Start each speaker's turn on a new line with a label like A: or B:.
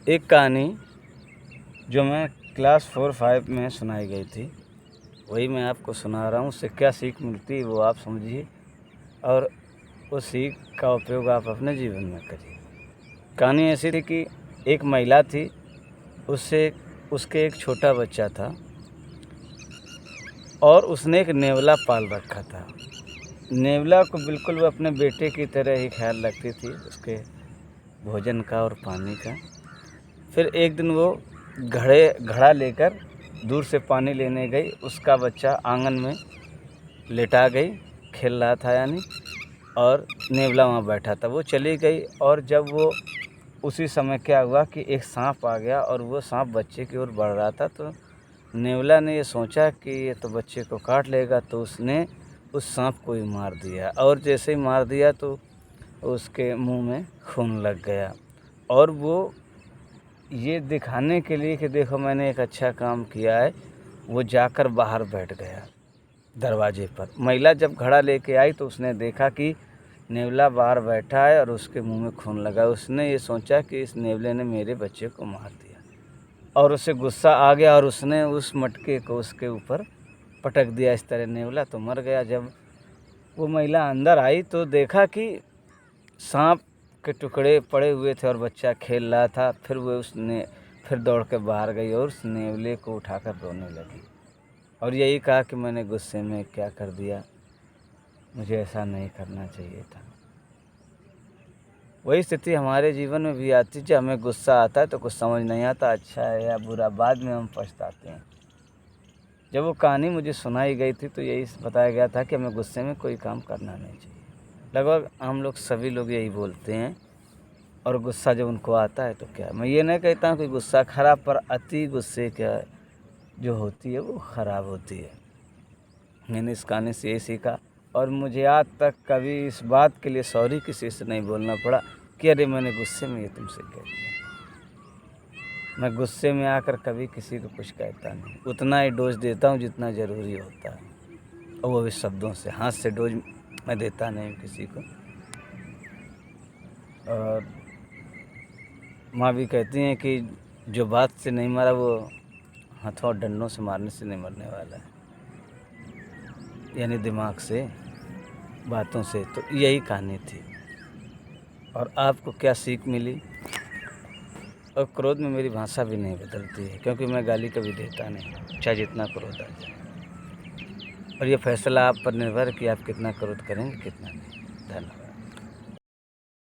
A: एक कहानी जो मैं क्लास 4-5 में सुनाई गई थी, वही मैं आपको सुना रहा हूँ। उससे क्या सीख मिलती है वो आप समझिए और उस सीख का उपयोग आप अपने जीवन में करिए। कहानी ऐसी थी कि एक महिला थी, उसके एक छोटा बच्चा था और उसने एक नेवला पाल रखा था। नेवला को बिल्कुल वो अपने बेटे की तरह ही ख्याल रखती थी, उसके भोजन का और पानी का। फिर एक दिन वो घड़ा लेकर दूर से पानी लेने गई। उसका बच्चा आंगन में लेटा गई, खेल रहा था यानी, और नेवला वहाँ बैठा था। वो चली गई और जब वो उसी समय क्या हुआ कि एक सांप आ गया और वो सांप बच्चे की ओर बढ़ रहा था। तो नेवला ने ये सोचा कि ये तो बच्चे को काट लेगा, तो उसने उस सांप को ही मार दिया। और जैसे ही मार दिया तो उसके मुंह में खून लग गया और वो ये दिखाने के लिए कि देखो मैंने एक अच्छा काम किया है, वो जाकर बाहर बैठ गया दरवाजे पर। महिला जब घड़ा लेके आई तो उसने देखा कि नेवला बाहर बैठा है और उसके मुंह में खून लगा। उसने ये सोचा कि इस नेवले ने मेरे बच्चे को मार दिया और उसे गुस्सा आ गया और उसने उस मटके को उसके ऊपर पटक दिया। इस तरह नेवला तो मर गया। जब वो महिला अंदर आई तो देखा कि सांप के टुकड़े पड़े हुए थे और बच्चा खेल रहा था। फिर दौड़ के बाहर गई और उस नेवले को उठाकर रोने लगी और यही कहा कि मैंने गुस्से में क्या कर दिया, मुझे ऐसा नहीं करना चाहिए था। वही स्थिति हमारे जीवन में भी आती है। जब हमें गुस्सा आता है तो कुछ समझ नहीं आता, अच्छा है या बुरा, बाद में हम पछताते हैं। जब वो कहानी मुझे सुनाई गई थी तो यही बताया गया था कि हमें गुस्से में कोई काम करना नहीं चाहिए। लगभग हम लोग सभी लोग यही बोलते हैं और गुस्सा जब उनको आता है तो क्या, मैं ये नहीं कहता हूँ कि गुस्सा खराब, पर अति गुस्से का जो होती है वो ख़राब होती है। मैंने इस कहानी से यही सीखा और मुझे आज तक कभी इस बात के लिए सॉरी किसी से नहीं बोलना पड़ा कि अरे मैंने गुस्से में ये तुमसे कह दिया। मैं गुस्से में आकर कभी किसी को कुछ कहता नहीं, उतना ही डोज देता हूँ जितना ज़रूरी होता है, और वो भी शब्दों से। हाथ से डोज मैं देता नहीं किसी को। और माँ भी कहती हैं कि जो बात से नहीं मरा वो हाथों और डंडों से मारने से नहीं मरने वाला है, यानी दिमाग से, बातों से। तो यही कहानी थी। और आपको क्या सीख मिली? और क्रोध में मेरी भाषा भी नहीं बदलती है, क्योंकि मैं गाली कभी देता नहीं, चाहे जितना क्रोध आ जाए। और ये फैसला आप पर निर्भर है कि आप कितना क्रोध करेंगे, कितना नहीं। धन्यवाद।